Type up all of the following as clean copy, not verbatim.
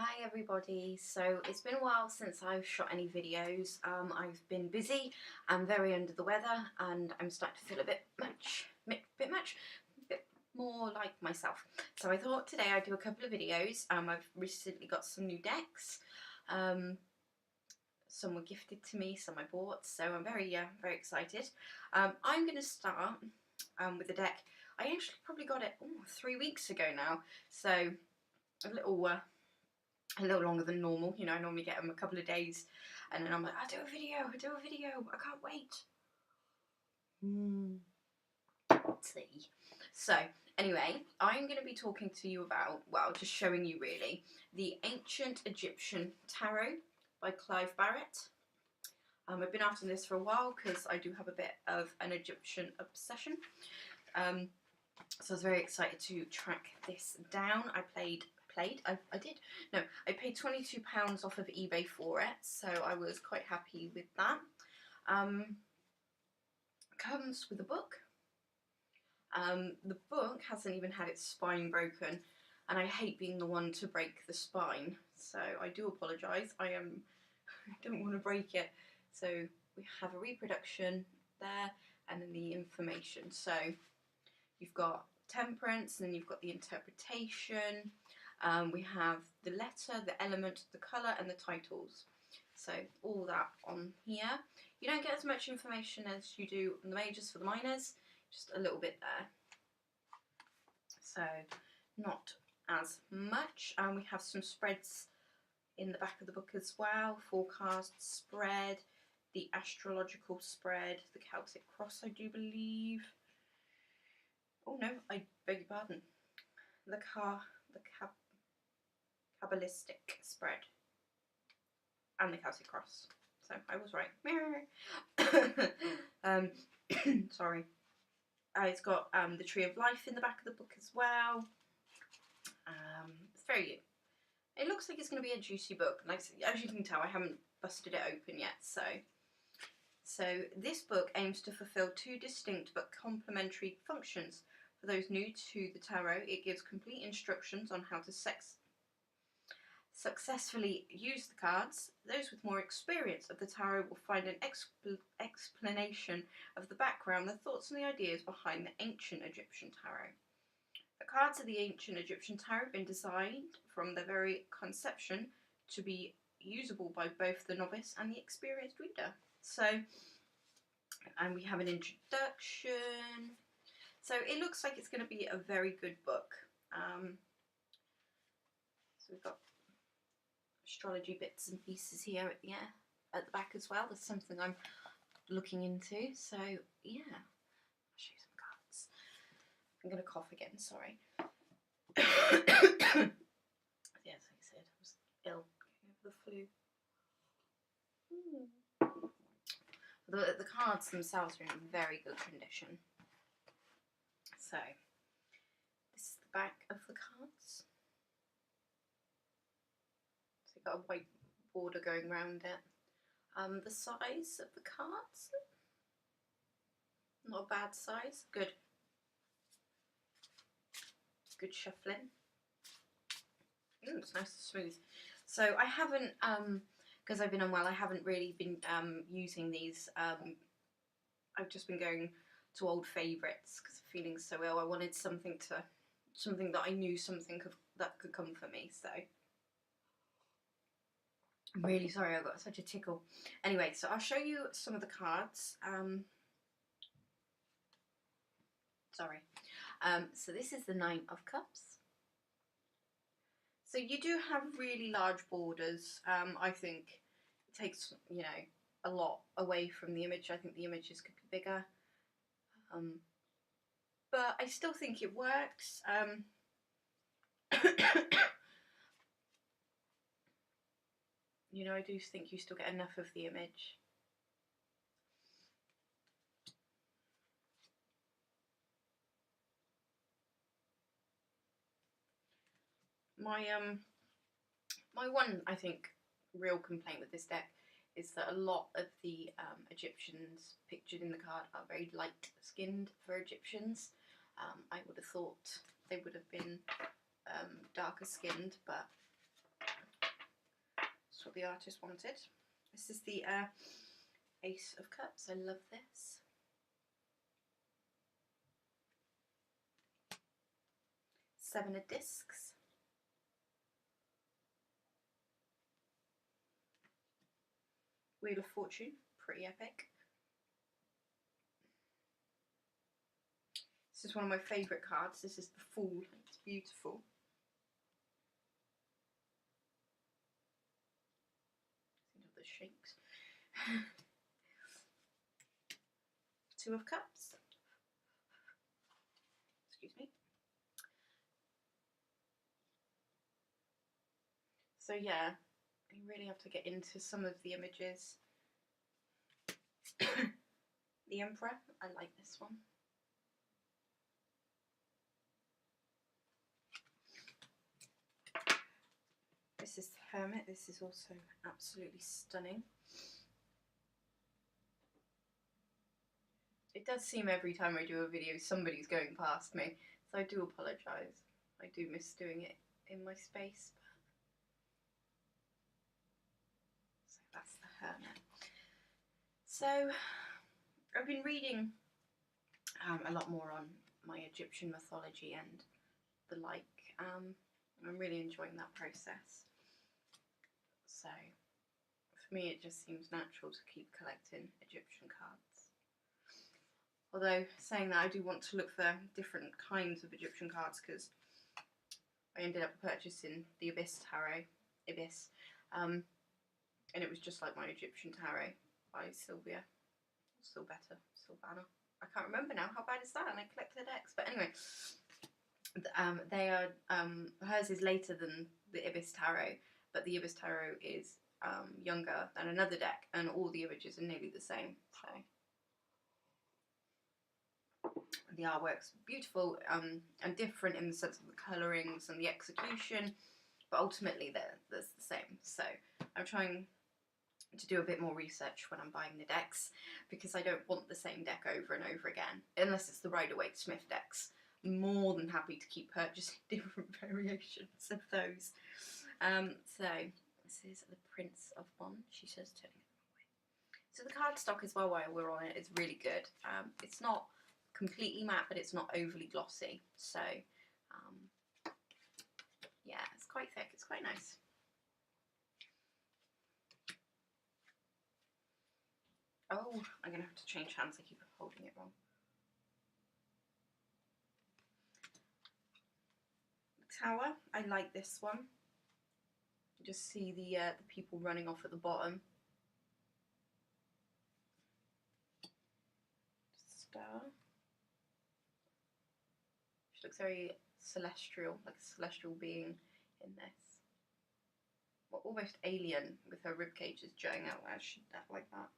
Hi everybody, so it's been a while since I've shot any videos. I've been busy, I'm very under the weather and I'm starting to feel a bit more like myself. So I thought today I'd do a couple of videos. I've recently got some new decks. Some were gifted to me, some I bought, so I'm very excited. I'm going to start with the deck. I actually probably got it 3 weeks ago now, so a little longer than normal. You know, I normally get them a couple of days and then I'm like, I'll do a video, I can't wait. See. So anyway, I'm going to be talking to you about, well, just showing you really, the Ancient Egyptian Tarot by Clive Barrett. I've been after this for a while because I do have a bit of an Egyptian obsession. So I was very excited to track this down. I paid £22 off of eBay for it, so I was quite happy with that. Comes with a book. The book hasn't even had its spine broken, and I hate being the one to break the spine, so I do apologise. I don't want to break it. So we have a reproduction there, and then the information. So you've got temperance, and then you've got the interpretation. We have the letter, the element, the colour, and the titles. So all that on here. You don't get as much information as you do on the majors for the minors, just a little bit there. So not as much. We have some spreads in the back of the book as well. Forecast spread, the astrological spread, the Celtic cross, I do believe. Oh no, I beg your pardon. The Kabbalistic spread and the Celtic cross. So I was right. Sorry. It's got the Tree of Life in the back of the book as well. It's very. It looks like it's going to be a juicy book. Like, as you can tell, I haven't busted it open yet. So this book aims to fulfill two distinct but complementary functions. For those new to the tarot, it gives complete instructions on how to successfully use the cards. Those with more experience of the tarot will find an explanation of the background, the thoughts and the ideas behind the ancient Egyptian tarot. The cards of the ancient Egyptian tarot have been designed from their very conception to be usable by both the novice and the experienced reader. So, and we have an introduction. So it looks like it's going to be a very good book. So we've got astrology bits and pieces here at the back as well. There's something I'm looking into. So yeah, I'll show you some cards. I'm going to cough again, sorry. Yes, like I said, I was ill over the flu. The cards themselves are in very good condition. So, this is the back of the cards. So you've got a white border going around it. The size of the cards, not a bad size, good shuffling. It's nice and smooth. So I haven't, because I've been unwell, I haven't really been using these. I've just been going to old favourites because I'm feeling so ill. I wanted something that I knew that could come for me. So I'm really sorry I got such a tickle. Anyway, so I'll show you some of the cards. So this is the Nine of Cups. So you do have really large borders. I think it takes, you know, a lot away from the image. I think the images could be bigger. But I still think it works. You know, I do think you still get enough of the image. My one, I think, real complaint with this deck is that a lot of the Egyptians pictured in the card are very light-skinned for Egyptians. I would have thought they would have been darker skinned, but That's what the artist wanted. This is the Ace of Cups. I love this. Seven of Discs. Wheel of Fortune. Pretty epic. This is one of my favourite cards. This is the Fool. It's beautiful. The shakes. Two of Cups. Excuse me. So yeah, you really have to get into some of the images. The Emperor. I like this one. This is the Hermit. This is also absolutely stunning. It does seem every time I do a video somebody's going past me, so I do apologise. I do miss doing it in my space. So that's the Hermit. So I've been reading a lot more on my Egyptian mythology and the like. I'm really enjoying that process. So for me it just seems natural to keep collecting Egyptian cards. Although saying that, I do want to look for different kinds of Egyptian cards because I ended up purchasing the Abyss Tarot, and it was just like my Egyptian Tarot by Sylvia. Still better, Sylvana. I can't remember now. How bad is that? And I collected decks. But anyway, they are hers is later than the Abyss Tarot, but the Abyss Tarot is younger than another deck, and all the images are nearly the same. So the artwork's beautiful and different in the sense of the colourings and the execution, but ultimately they're the same. So I'm trying to do a bit more research when I'm buying the decks, because I don't want the same deck over and over again, unless it's the Rider-Waite Smith decks. I'm more than happy to keep purchasing different variations of those. So this is the Prince of Wands. She says turning it the wrong way. So the cardstock as well, while we're on it, is really good. It's not completely matte, but it's not overly glossy. So yeah, it's quite thick. It's quite nice. Oh, I'm going to have to change hands. I keep holding it wrong. The Tower. I like this one. You just see the people running off at the bottom. Star. She looks very celestial, like a celestial being in this. Well, almost alien, with her rib cages jutting out as she like that.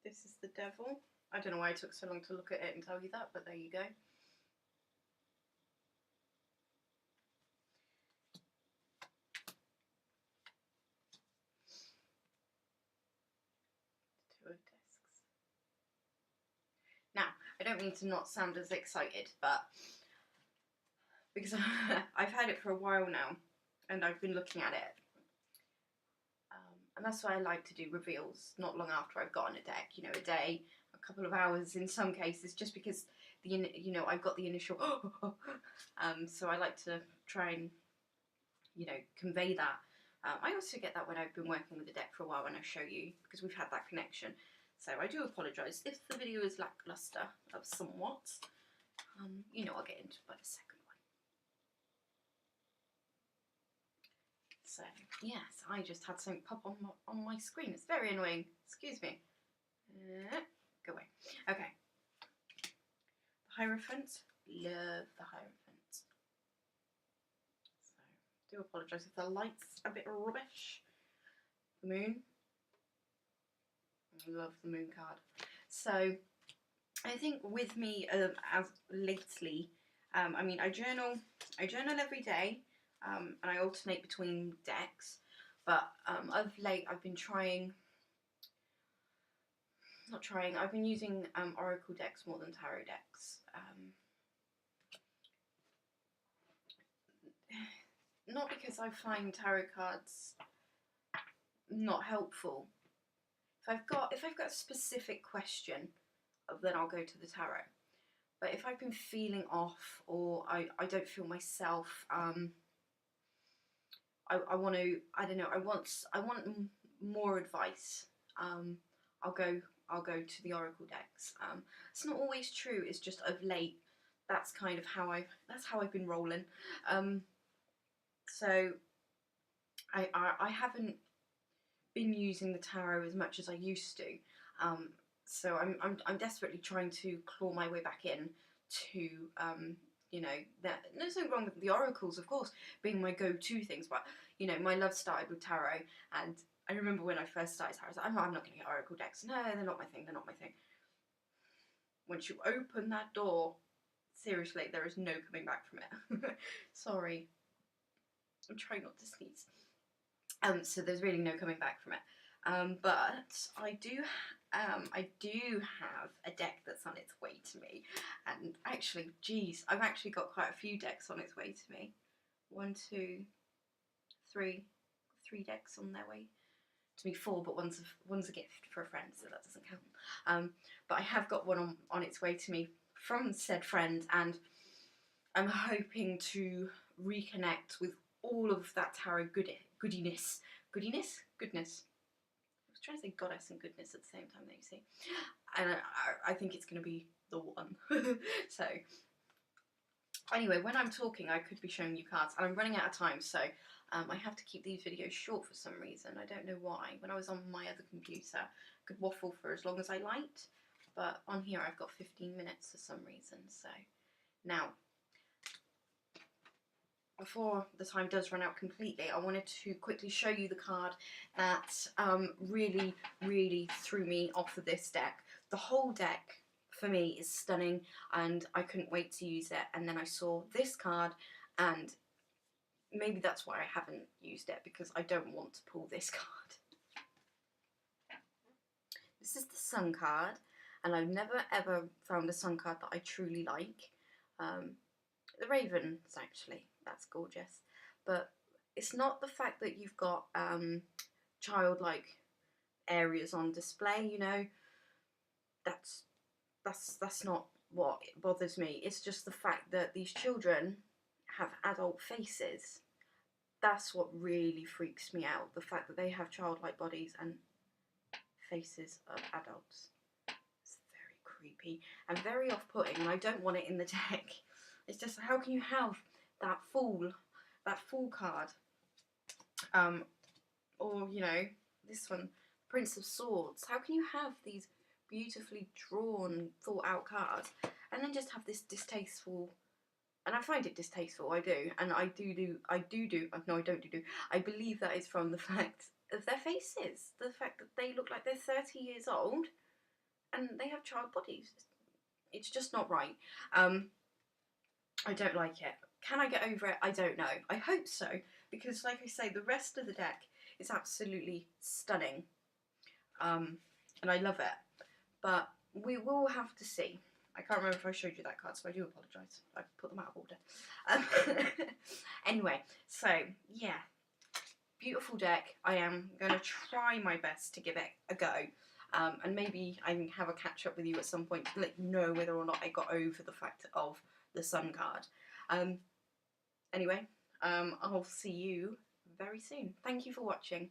This is the Devil. I don't know why I took so long to look at it and tell you that, but there you go. Two of Discs. Now, I don't mean to not sound as excited, but because I've had it for a while now, and I've been looking at it. And that's why I like to do reveals not long after I've gotten a deck, you know, a day, a couple of hours in some cases, just because I've got the initial so I like to try and convey that. I also get that when I've been working with the deck for a while, when I show you, because we've had that connection. So I do apologise if the video is lacklustre of somewhat. I'll get into it by the second one. So yes, I just had something pop on my screen. It's very annoying. Excuse me. Go away. Okay. The Hierophant. Love the Hierophant. So do apologise if the light's a bit rubbish. The Moon. I love the Moon card. So I think with me as lately, I mean, I journal every day. And I alternate between decks, but of late I've been I've been using Oracle decks more than Tarot decks, not because I find tarot cards not helpful. If I've got a specific question, then I'll go to the tarot. But if I've been feeling off, or I don't feel myself, I want to, I don't know, I want more advice. I'll go to the oracle decks. It's not always true. It's just of late. That's kind of how I've been rolling. So I haven't been using the tarot as much as I used to. So I'm desperately trying to claw my way back in to you know, that there's nothing wrong with the oracles, of course, being my go-to things, but you know, my love started with tarot, and I remember when I first started tarot, I was like, I'm not going to get oracle decks. No, they're not my thing. They're not my thing. Once you open that door, seriously, there is no coming back from it. Sorry, I'm trying not to sneeze. So there's really no coming back from it. But I do have a deck that's on its way to me, and actually, geez, I've actually got quite a few decks on its way to me. 1, 2, 3 decks on their way to me. 4, but one's a gift for a friend, so that doesn't count. But I have got one on its way to me from said friend, and I'm hoping to reconnect with all of that tarot goodness. I was trying to say goddess and goodness at the same time, though, you see. And I think it's going to be the one. So, anyway, when I'm talking, I could be showing you cards, and I'm running out of time, so I have to keep these videos short for some reason. I don't know why. When I was on my other computer, I could waffle for as long as I liked, but on here I've got 15 minutes for some reason. So, now, before the time does run out completely, I wanted to quickly show you the card that really, really threw me off of this deck. The whole deck, for me, is stunning, and I couldn't wait to use it. And then I saw this card, and maybe that's why I haven't used it, because I don't want to pull this card. This is the Sun card, and I've never ever found a Sun card that I truly like. The Ravens, actually, that's gorgeous, but it's not the fact that you've got childlike areas on display, you know. That's not what bothers me. It's just the fact that these children have adult faces. That's what really freaks me out, the fact that they have childlike bodies and faces of adults. It's very creepy and very off-putting, and I don't want it in the deck. It's just, how can you have that fool card? Or, you know, this one, Prince of Swords. How can you have these beautifully drawn, thought out cards, and then just have this distasteful, and I find it distasteful, I do, and I believe that is from the fact of their faces, the fact that they look like they're 30 years old, and they have child bodies. It's just not right. I don't like it. Can I get over it? I don't know. I hope so, because like I say, the rest of the deck is absolutely stunning. And I love it. But we will have to see. I can't remember if I showed you that card, so I do apologise. I put them out of order. Anyway, so yeah. Beautiful deck. I am going to try my best to give it a go. And maybe I can have a catch up with you at some point to let you know whether or not I got over the fact of the Sun card. Anyway, I'll see you very soon. Thank you for watching.